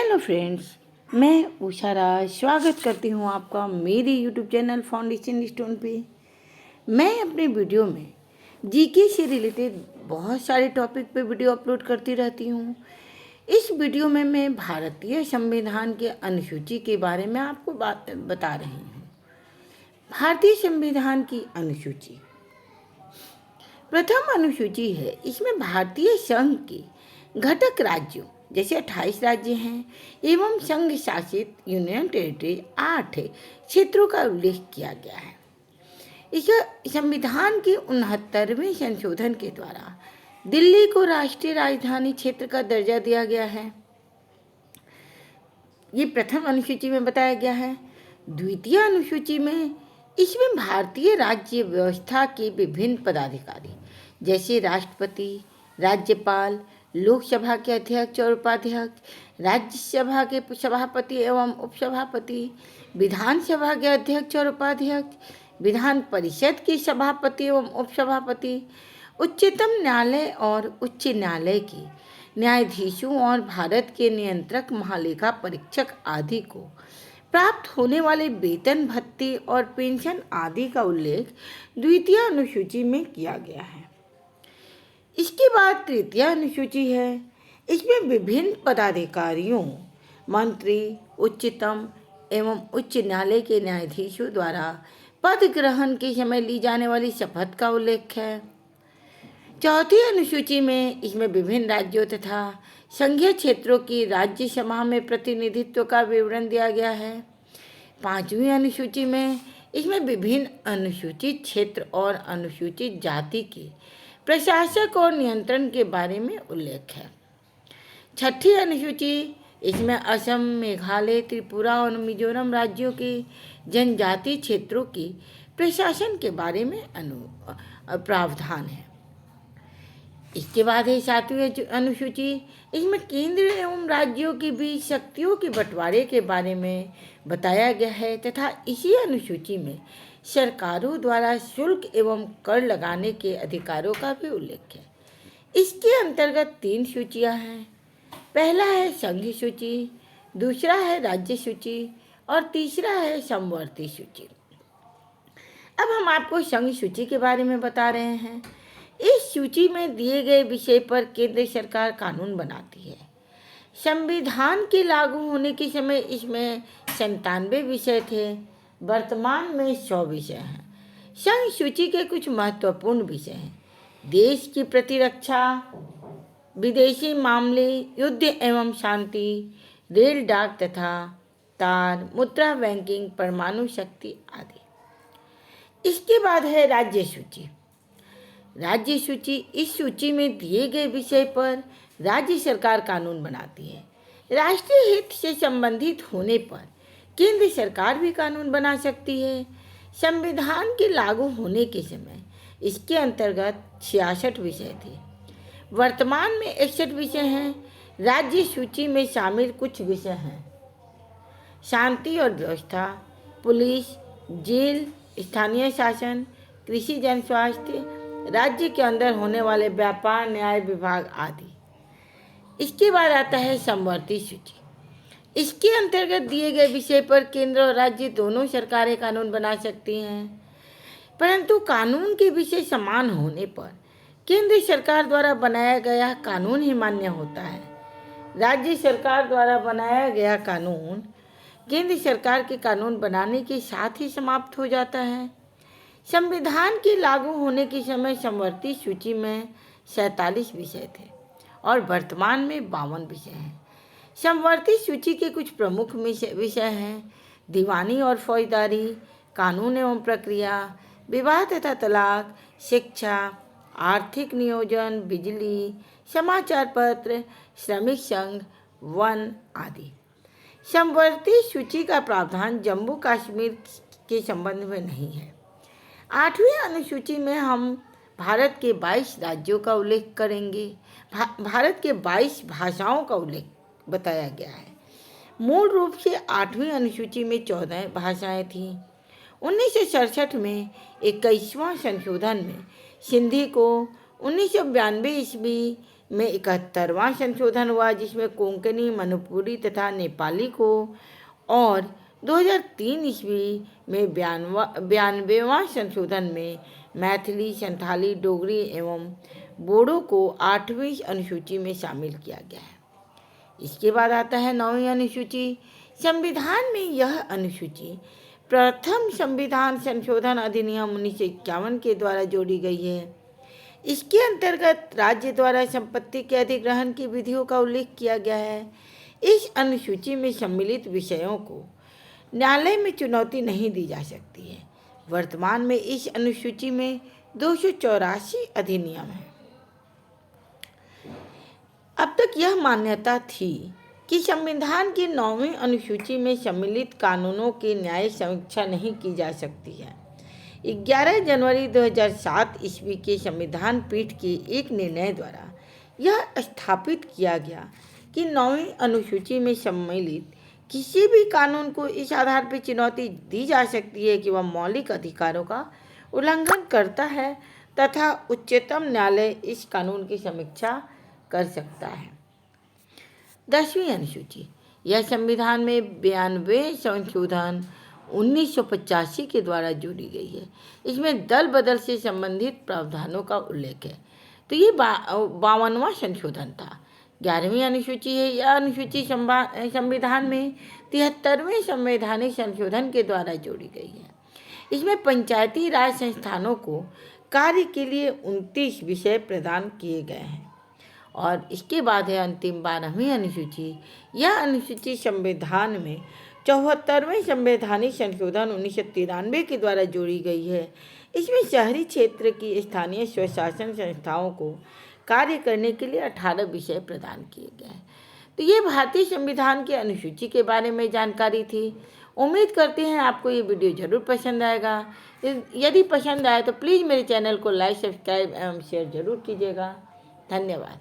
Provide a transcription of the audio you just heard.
Hello friends, मैं उषा राज स्वागत करती हूँ आपका मेरे यूट्यूब चैनल फाउंडेशन स्टोन पे। मैं अपने वीडियो में जीके से रिलेटेड बहुत सारे टॉपिक पे वीडियो अपलोड करती रहती हूँ। इस वीडियो में मैं भारतीय संविधान के अनुसूची के बारे में आपको बता रही हूँ। भारतीय संविधान की अनुसूची प्रथम अनुसूची है। इसमें भारतीय संघ के घटक राज्यों जैसे 28 राज्य हैं एवं संघ शासित यूनियन टेरिटरी 8 क्षेत्रों का उल्लेख किया गया है। इस संविधान के 69वें संशोधन के द्वारा दिल्ली को राष्ट्रीय राजधानी क्षेत्र का दर्जा दिया गया है। ये प्रथम अनुसूची में बताया गया है। द्वितीय अनुसूची में इसमें भारतीय राज्य व्यवस्था के विभिन्न पदाधिकारी जैसे राष्ट्रपति, राज्यपाल, लोकसभा के अध्यक्ष और उपाध्यक्ष, राज्यसभा के सभापति एवं उपसभापति, विधानसभा के अध्यक्ष और उपाध्यक्ष, विधान परिषद के सभापति एवं उपसभापति, उच्चतम न्यायालय और उच्च न्यायालय के न्यायाधीशों और भारत के नियंत्रक महालेखा परीक्षक आदि को प्राप्त होने वाले वेतन, भत्ते और पेंशन आदि का उल्लेख द्वितीय अनुसूची में किया गया है। इसके बाद तृतीय अनुसूची है। इसमें विभिन्न पदाधिकारियों, मंत्री, उच्चतम एवं उच्च न्यायालय के न्यायाधीशों द्वारा पद ग्रहण के समय ली जाने वाली शपथ का उल्लेख है। चौथी अनुसूची में इसमें विभिन्न राज्यों तथा संघीय क्षेत्रों की राज्यसभा में प्रतिनिधित्व का विवरण दिया गया है। पांचवी अनुसूची में इसमें विभिन्न अनुसूचित क्षेत्र और अनुसूचित जाति के प्रशासक और नियंत्रण के बारे में उल्लेख है। छठी अनुसूची इसमें असम, मेघालय, त्रिपुरा और मिजोरम राज्यों के जनजाति क्षेत्रों की प्रशासन के बारे में प्रावधान है। इसके बाद है सातवीं अनुसूची। इसमें केंद्र एवं राज्यों के बीच शक्तियों के बंटवारे के बारे में बताया गया है तथा इसी अनुसूची में सरकारों द्वारा शुल्क एवं कर लगाने के अधिकारों का भी उल्लेख है। इसके अंतर्गत 3 सूचियां हैं। पहला है संघ सूची, दूसरा है राज्य सूची और तीसरा है समवर्ती सूची। अब हम आपको संघ सूची के बारे में बता रहे हैं। इस सूची में दिए गए विषय पर केंद्र सरकार कानून बनाती है। संविधान के लागू होने के समय इसमें 97 विषय थे। वर्तमान में 100 विषय हैं। संघ सूची के कुछ महत्वपूर्ण विषय हैं: देश की प्रतिरक्षा, विदेशी मामले, युद्ध एवं शांति, रेल, डाक तथा तार, मुद्रा बैंकिंग, परमाणु शक्ति आदि। इसके बाद है राज्य सूची। राज्य सूची इस सूची में दिए गए विषय पर राज्य सरकार कानून बनाती है। राष्ट्रीय हित से संबंधित होने पर केंद्र सरकार भी कानून बना सकती है। संविधान के लागू होने के समय इसके अंतर्गत 66 विषय थे। वर्तमान में 61 विषय हैं। राज्य सूची में शामिल कुछ विषय हैं: शांति और व्यवस्था, पुलिस, जेल, स्थानीय शासन, कृषि, जन स्वास्थ्य, राज्य के अंदर होने वाले व्यापार, न्याय विभाग आदि। इसके बाद आता है समवर्ती सूची। इसके अंतर्गत दिए गए विषय पर केंद्र और राज्य दोनों सरकारें कानून बना सकती हैं, परंतु कानून के विषय समान होने पर केंद्र सरकार द्वारा बनाया गया कानून ही मान्य होता है। राज्य सरकार द्वारा बनाया गया कानून केंद्र सरकार के कानून बनाने के साथ ही समाप्त हो जाता है। संविधान के लागू होने के समय समवर्ती सूची में 47 विषय थे और वर्तमान में 52 विषय हैं। समवर्ती सूची के कुछ प्रमुख विषय हैं: दीवानी और फौजदारी, कानून एवं प्रक्रिया, विवाह तथा तलाक, शिक्षा, आर्थिक नियोजन, बिजली, समाचार पत्र, श्रमिक संघ, वन आदि। समवर्ती सूची का प्रावधान जम्मू कश्मीर के संबंध में नहीं है। 8वीं अनुसूची में हम भारत के 22 राज्यों का उल्लेख करेंगे। भारत के 22 भाषाओं का उल्लेख बताया गया है। मूल रूप से 8वीं अनुसूची में 14 भाषाएं थीं। 1967 में 21वां संशोधन में सिंधी को 1992 ईस्वी में 71वां संशोधन हुआ, जिसमें कोंकणी, मणिपुरी तथा नेपाली को, और 2003 ईस्वी में 92वां संशोधन में मैथिली, संथाली, डोगरी एवं बोडो को 8वीं अनुसूची में शामिल किया गया है। इसके बाद आता है 9वीं अनुसूची। संविधान में यह अनुसूची प्रथम संविधान संशोधन अधिनियम 1951 के द्वारा जोड़ी गई है। इसके अंतर्गत राज्य द्वारा संपत्ति के अधिग्रहण की विधियों का उल्लेख किया गया है। इस अनुसूची में सम्मिलित विषयों को न्यायालय में चुनौती नहीं दी जा सकती है। वर्तमान में इस अनुसूची में 284 अधिनियम हैं। अब तक यह मान्यता थी कि संविधान की 9वीं अनुसूची में सम्मिलित कानूनों की न्यायिक समीक्षा नहीं की जा सकती है। 11 जनवरी 2007 ईस्वी के संविधान पीठ के एक निर्णय द्वारा यह स्थापित किया गया कि 9वीं अनुसूची में सम्मिलित किसी भी कानून को इस आधार पर चुनौती दी जा सकती है कि वह मौलिक अधिकारों का उल्लंघन करता है तथा उच्चतम न्यायालय इस कानून की समीक्षा कर सकता है। 10वीं अनुसूची। यह संविधान में 92 संशोधन 1985 के द्वारा जोड़ी गई है। इसमें दल बदल से संबंधित प्रावधानों का उल्लेख है। तो ये 52वां संशोधन था। 11वीं अनुसूची है। यह अनुसूची संविधान में 73वें संवैधानिक संशोधन के द्वारा जोड़ी गई है। इसमें पंचायती राज संस्थानों को कार्य के लिए 29 विषय प्रदान किए गए हैं। और इसके बाद है अंतिम 12वीं अनुसूची। यह अनुसूची संविधान में 74वें संवैधानिक संशोधन 1993 के द्वारा जोड़ी गई है। इसमें शहरी क्षेत्र की स्थानीय स्वशासन संस्थाओं को कार्य करने के लिए 18 विषय प्रदान किए गए हैं। तो ये भारतीय संविधान की अनुसूची के बारे में जानकारी थी। उम्मीद करते हैं आपको ये वीडियो ज़रूर पसंद आएगा। यदि पसंद आए तो प्लीज़ मेरे चैनल को लाइक, सब्सक्राइब एवं शेयर ज़रूर कीजिएगा। धन्यवाद।